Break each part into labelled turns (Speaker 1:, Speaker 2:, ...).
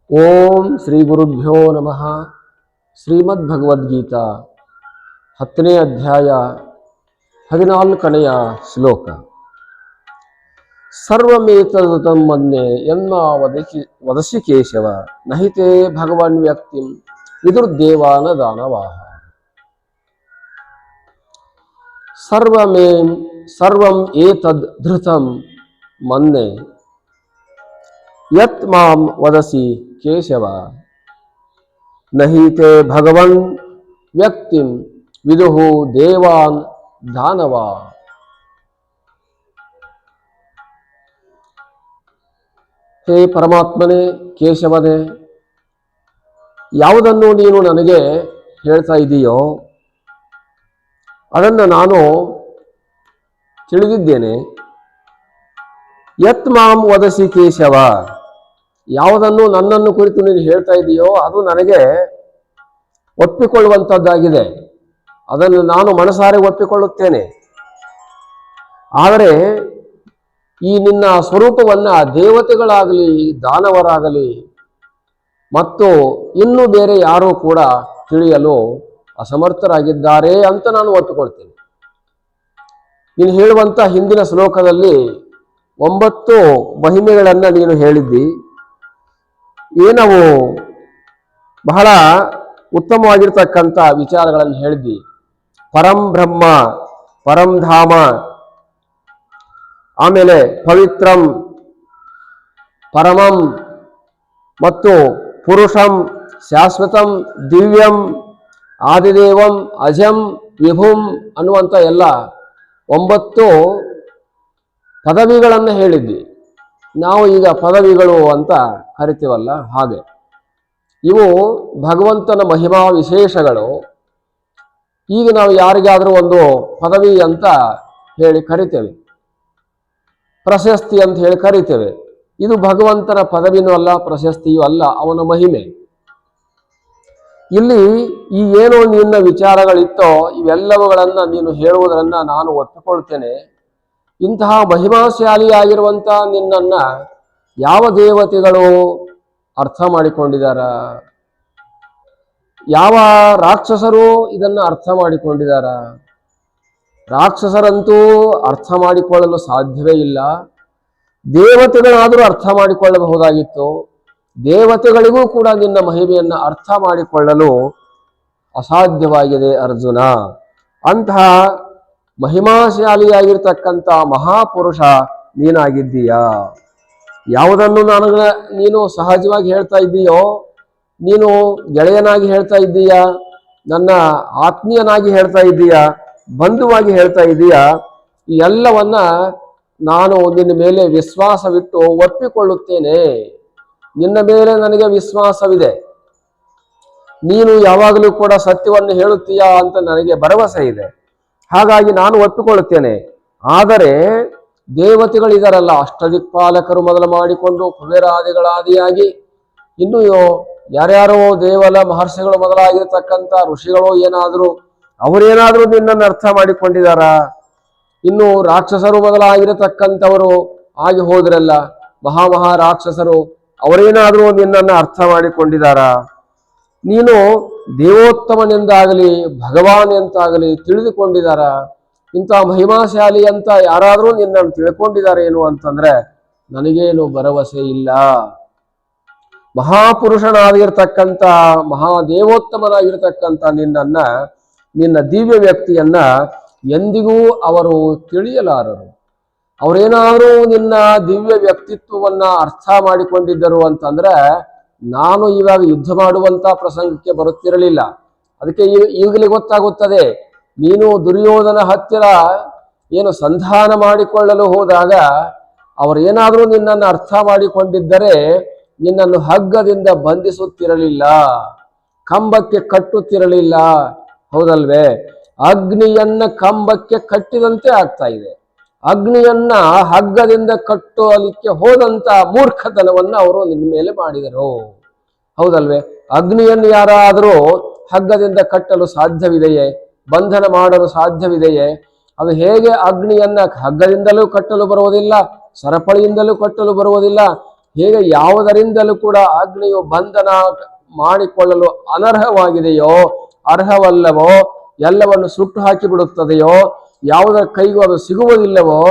Speaker 1: ಓಂ ಶ್ರೀ ಗುರುಭ್ಯೋ ನಮಃ. ಶ್ರೀಮದ್ ಭಗವದ್ಗೀತಾ 10ನೇ ಅಧ್ಯಾಯ 14ನೆಯ ಶ್ಲೋಕ. ಸರ್ವಮೇತದೃತಂ ಮನ್ಯೆ ಯನ್ಮಾ ವದಸಿ ಕೇಶವ ನಹಿತೇ ಭಗವನ್ ವ್ಯಕ್ತಿಂ ವಿದುರ್ದೇವಾನ ದಾನವಾಹ. ಸರ್ವಂ ಏತದ್ ಧೃತಂ ಮನ್ಯೆ ಯತ್ ಮಾಂ ವದಸಿ ಕೇಶವ ನಹಿತೆ ಭಗವನ್ ವ್ಯಕ್ತಿಂ ವಿದುಹು ದೇವಾನ್ ದಾನವ. ಹೇ ಪರಮಾತ್ಮನೇ, ಕೇಶವನೇ, ಯಾವುದನ್ನು ನೀನು ನನಗೆ ಹೇಳ್ತಾ ಇದೆಯೋ ಅದನ್ನು ನಾನು ತಿಳಿದಿದ್ದೇನೆ. ಯತ್ ಮಾಂ ವದಸಿ ಕೇಶವ, ಯಾವುದನ್ನು ನನ್ನನ್ನು ಕುರಿತು ನೀನು ಹೇಳ್ತಾ ಇದೆಯೋ ಅದು ನನಗೆ ಒಪ್ಪಿಕೊಳ್ಳುವಂಥದ್ದಾಗಿದೆ. ಅದನ್ನು ನಾನು ಮನಸಾರೆ ಒಪ್ಪಿಕೊಳ್ಳುತ್ತೇನೆ. ಆದರೆ ಈ ನಿನ್ನ ಸ್ವರೂಪವನ್ನ ದೇವತೆಗಳಾಗಲಿ ದಾನವರಾಗಲಿ ಮತ್ತು ಇನ್ನು ಬೇರೆ ಯಾರೂ ಕೂಡ ತಿಳಿಯಲು ಅಸಮರ್ಥರಾಗಿದ್ದಾರೆ ಅಂತ ನಾನು ಒಪ್ಪಿಕೊಳ್ತೇನೆ. ನೀನು ಹೇಳುವಂಥ ಹಿಂದಿನ ಶ್ಲೋಕದಲ್ಲಿ 9 ಮಹಿಮೆಗಳನ್ನು ನೀನು ಹೇಳಿದ್ದಿ. ಏನವು ಬಹಳ ಉತ್ತಮವಾಗಿರ್ತಕ್ಕಂಥ ವಿಚಾರಗಳನ್ನು ಹೇಳಿದ್ದಿ. ಪರಂ ಬ್ರಹ್ಮ, ಪರಂ ಧಾಮ, ಆಮೇಲೆ ಪವಿತ್ರಂ, ಪರಮಂ ಮತ್ತು ಪುರುಷಂ, ಶಾಶ್ವತಂ, ದಿವ್ಯಂ, ಆದಿದೇವಂ, ಅಜಂ, ವಿಭುಂ ಅನ್ನುವಂಥ ಎಲ್ಲ 9 ಪದವಿಗಳನ್ನು ಹೇಳಿದ್ವಿ. ನಾವು ಈಗ ಪದವಿಗಳು ಅಂತ ಕರಿತೀವಲ್ಲ, ಹಾಗೆ ಇವು ಭಗವಂತನ ಮಹಿಮಾ ವಿಶೇಷಗಳು. ಈಗ ನಾವು ಯಾರಿಗಾದರೂ ಒಂದು ಪದವಿ ಅಂತ ಹೇಳಿ ಕರಿತೇವೆ, ಪ್ರಶಸ್ತಿ ಅಂತ ಹೇಳಿ ಕರಿತೇವೆ. ಇದು ಭಗವಂತನ ಪದವಿನೂ ಅಲ್ಲ, ಪ್ರಶಸ್ತಿಯೂ ಅಲ್ಲ, ಅವನ ಮಹಿಮೆ. ಇಲ್ಲಿ ಈ ಏನೋ ನಿನ್ನ ವಿಚಾರಗಳಿತ್ತೋ ಇವೆಲ್ಲವುಗಳನ್ನು ನೀನು ಹೇಳುವುದನ್ನು ನಾನು ಒಪ್ಪಿಕೊಳ್ತೇನೆ. ಇಂತಹ ಮಹಿಮಾಶಾಲಿಯಾಗಿರುವಂಥ ನಿನ್ನನ್ನು ಯಾವ ದೇವತೆಗಳು ಅರ್ಥ ಮಾಡಿಕೊಂಡಿದ್ದಾರ? ಯಾವ ರಾಕ್ಷಸರು ಇದನ್ನು ಅರ್ಥ ಮಾಡಿಕೊಂಡಿದ್ದಾರ? ರಾಕ್ಷಸರಂತೂ ಅರ್ಥ ಮಾಡಿಕೊಳ್ಳಲು ಸಾಧ್ಯವೇ ಇಲ್ಲ. ದೇವತೆಗಳಾದರೂ ಅರ್ಥ ಮಾಡಿಕೊಳ್ಳಬಹುದಾಗಿತ್ತು. ದೇವತೆಗಳಿಗೂ ಕೂಡ ನಿನ್ನ ಮಹಿಮೆಯನ್ನು ಅರ್ಥ ಮಾಡಿಕೊಳ್ಳಲು ಅಸಾಧ್ಯವಾಗಿದೆ ಅರ್ಜುನ. ಅಂತಹ ಮಹಿಮಾಶಾಲಿಯಾಗಿರ್ತಕ್ಕಂಥ ಮಹಾಪುರುಷ ನೀನಾಗಿದ್ದೀಯಾ. ಯಾವುದನ್ನು ನೀನು ಸಹಜವಾಗಿ ಹೇಳ್ತಾ ಇದ್ದೀಯೋ, ನೀನು ಗೆಳೆಯನಾಗಿ ಹೇಳ್ತಾ ಇದ್ದೀಯಾ, ನನ್ನ ಆತ್ಮೀಯನಾಗಿ ಹೇಳ್ತಾ ಇದ್ದೀಯಾ, ಬಂಧುವಾಗಿ ಹೇಳ್ತಾ ಇದ್ದೀಯಾ, ಈ ಎಲ್ಲವನ್ನ ನಾನು ನಿನ್ನ ಮೇಲೆ ವಿಶ್ವಾಸವಿಟ್ಟು ಒಪ್ಪಿಕೊಳ್ಳುತ್ತೇನೆ. ನಿನ್ನ ಮೇಲೆ ನನಗೆ ವಿಶ್ವಾಸವಿದೆ. ನೀನು ಯಾವಾಗಲೂ ಕೂಡ ಸತ್ಯವನ್ನು ಹೇಳುತ್ತೀಯಾ ಅಂತ ನನಗೆ ಭರವಸೆ ಇದೆ. ಹಾಗಾಗಿ ನಾನು ಒಪ್ಪಿಕೊಳ್ಳುತ್ತೇನೆ. ಆದರೆ ದೇವತೆಗಳಿದಾರಲ್ಲ, ಅಷ್ಟದಿಕ್ಪಾಲಕರು ಮೊದಲು ಮಾಡಿಕೊಂಡು ಕುಬೇರಾದಿಗಳಾದಿಯಾಗಿ ಇನ್ನು ಯಾರ್ಯಾರೋ ದೇವಲ ಮಹರ್ಷಿಗಳು ಮೊದಲಾಗಿರ್ತಕ್ಕಂಥ ಋಷಿಗಳು ಅವರೇನಾದರೂ ನಿನ್ನನ್ನು ಅರ್ಥ ಮಾಡಿಕೊಂಡಿದ್ದಾರಾ? ಇನ್ನು ರಾಕ್ಷಸರು ಮೊದಲಾಗಿರತಕ್ಕಂಥವರು ಆಗಿ ಹೋದ್ರಲ್ಲ, ರಾಕ್ಷಸರು, ಅವರೇನಾದರೂ ನಿನ್ನನ್ನು ಅರ್ಥ ಮಾಡಿಕೊಂಡಿದ್ದಾರಾ? ನೀನು ದೇವೋತ್ತಮನೆಂದಾಗಲಿ ಭಗವಾನ್ ಎಂತಾಗಲಿ ತಿಳಿದುಕೊಂಡಿದ್ದಾರ? ಇಂಥ ಮಹಿಮಾಶಾಲಿ ಅಂತ ಯಾರಾದರೂ ನಿನ್ನನ್ನು ತಿಳ್ಕೊಂಡಿದ್ದಾರೆ ಏನು ಅಂತಂದ್ರೆ ನನಗೇನು ಭರವಸೆ ಇಲ್ಲ. ಮಹಾಪುರುಷನಾಗಿರ್ತಕ್ಕಂಥ ಮಹಾದೇವೋತ್ತಮನಾಗಿರ್ತಕ್ಕಂಥ ನಿನ್ನ ದಿವ್ಯ ವ್ಯಕ್ತಿಯನ್ನ ಎಂದಿಗೂ ಅವರು ತಿಳಿಯಲಾರರು. ಅವರೇನಾದರೂ ನಿನ್ನ ದಿವ್ಯ ವ್ಯಕ್ತಿತ್ವವನ್ನ ಅರ್ಥ ಮಾಡಿಕೊಂಡಿದ್ದರು ಅಂತಂದ್ರೆ ನಾನು ಇವಾಗ ಯುದ್ಧ ಮಾಡುವಂತ ಪ್ರಸಂಗಕ್ಕೆ ಬರುತ್ತಿರಲಿಲ್ಲ. ಅದಕ್ಕೆ ಈಗಲೇ ಗೊತ್ತಾಗುತ್ತದೆ. ನೀನು ದುರ್ಯೋಧನ ಹತ್ತಿರ ಏನು ಸಂಧಾನ ಮಾಡಿಕೊಳ್ಳಲು ಹೋದಾಗ ಅವರೇನಾದರೂ ನಿನ್ನನ್ನು ಅರ್ಥ ಮಾಡಿಕೊಂಡಿದ್ದರೆ ನಿನ್ನನ್ನು ಹಗ್ಗದಿಂದ ಬಂಧಿಸುತ್ತಿರಲಿಲ್ಲ, ಕಂಬಕ್ಕೆ ಕಟ್ಟುತ್ತಿರಲಿಲ್ಲ. ಹೌದಲ್ವೇ? ಅಗ್ನಿಯನ್ನ ಕಂಬಕ್ಕೆ ಕಟ್ಟಿದಂತೆ ಆಗ್ತಾ ಇದೆ. ಅಗ್ನಿಯನ್ನ ಹಗ್ಗದಿಂದ ಕಟ್ಟಲಿಕ್ಕೆ ಹೋದಂತ ಮೂರ್ಖತನವನ್ನ ಅವರು ನಿನ್ನ ಮೇಲೆ ಮಾಡಿದರು. ಹೌದಲ್ವೇ? ಅಗ್ನಿಯನ್ನು ಯಾರಾದರೂ ಹಗ್ಗದಿಂದ ಕಟ್ಟಲು ಸಾಧ್ಯವಿದೆಯೇ? ಬಂಧನ ಮಾಡಲು ಸಾಧ್ಯವಿದೆಯೇ? ಅದು ಹೇಗೆ ಅಗ್ನಿಯನ್ನ ಹಗ್ಗದಿಂದಲೂ ಕಟ್ಟಲು ಬರುವುದಿಲ್ಲ, ಸರಪಳಿಯಿಂದಲೂ ಕಟ್ಟಲು ಬರುವುದಿಲ್ಲ. ಹೇಗೆ ಯಾವುದರಿಂದಲೂ ಕೂಡ ಅಗ್ನಿಯು ಬಂಧನ ಮಾಡಿಕೊಳ್ಳಲು ಅನರ್ಹವಾಗಿದೆಯೋ, ಅರ್ಹವಲ್ಲವೋ, ಎಲ್ಲವನ್ನು ಸುಟ್ಟು ಹಾಕಿ ಬಿಡುತ್ತದೆಯೋ, ಯಾವುದರ ಕೈಗೂ ಅದು ಸಿಗುವುದಿಲ್ಲವೋ,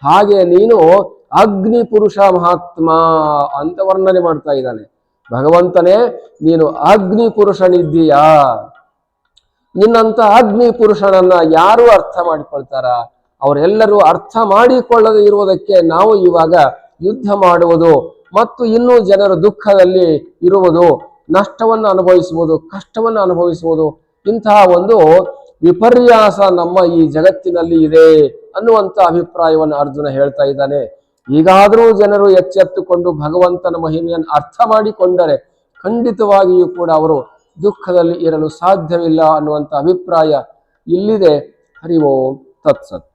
Speaker 1: ಹಾಗೆ ನೀನು ಅಗ್ನಿ ಪುರುಷ ಮಹಾತ್ಮ ಅಂತ ವರ್ಣನೆ ಮಾಡ್ತಾ ಇದ್ದಾನೆ ಭಗವಂತನೇ. ನೀನು ಅಗ್ನಿ ಪುರುಷನಿದ್ದೀಯಾ. ನಿನ್ನಂತ ಅಗ್ನಿ ಪುರುಷನನ್ನ ಯಾರು ಅರ್ಥ ಮಾಡಿಕೊಳ್ತಾರ? ಅವರೆಲ್ಲರೂ ಅರ್ಥ ಮಾಡಿಕೊಳ್ಳದೆ ಇರುವುದಕ್ಕೆ ನಾವು ಇವಾಗ ಯುದ್ಧ ಮಾಡುವುದು ಮತ್ತು ಇನ್ನೂ ಜನರು ದುಃಖದಲ್ಲಿ ಇರುವುದು, ನಷ್ಟವನ್ನು ಅನುಭವಿಸುವುದು, ಕಷ್ಟವನ್ನು ಅನುಭವಿಸುವುದು, ಇಂತಹ ಒಂದು ವಿಪರ್ಯಾಸ ನಮ್ಮ ಈ ಜಗತ್ತಿನಲ್ಲಿ ಇದೆ ಅನ್ನುವಂಥ ಅಭಿಪ್ರಾಯವನ್ನು ಅರ್ಜುನ ಹೇಳ್ತಾ ಇದ್ದಾನೆ. ಈಗಾದರೂ ಜನರು ಎಚ್ಚೆತ್ತುಕೊಂಡು ಭಗವಂತನ ಮಹಿಮೆಯನ್ನು ಅರ್ಥ ಮಾಡಿಕೊಂಡರೆ ಖಂಡಿತವಾಗಿಯೂ ಕೂಡ ಅವರು ದುಃಖದಲ್ಲಿ ಇರಲು ಸಾಧ್ಯವಿಲ್ಲ ಅನ್ನುವಂಥ ಅಭಿಪ್ರಾಯ ಇಲ್ಲಿದೆ. ಹರಿ ಓಂ ತತ್ಸತ್.